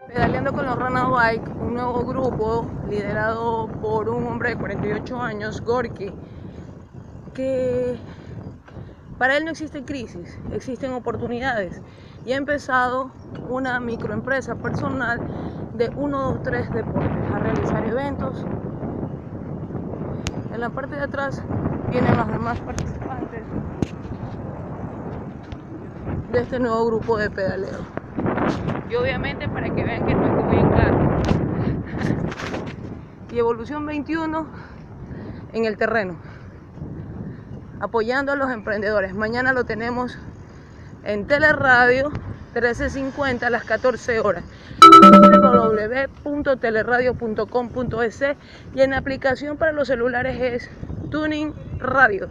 Pedaleando con los Rana Bike, un nuevo grupo liderado por un hombre de 48 años, Gorky, que para él no existen crisis, existen oportunidades, y ha empezado una microempresa personal de 1, 2, 3 deportes, a realizar eventos. En la parte de atrás vienen los demás participantes de este nuevo grupo de pedaleo. Y obviamente para que vean que no es que voy en carro. Y Evolución 21 en el terreno, apoyando a los emprendedores. Mañana lo tenemos en Teleradio 13:50 a las 14 horas, www.teleradio.com.es, y en la aplicación para los celulares es Tuning Radio.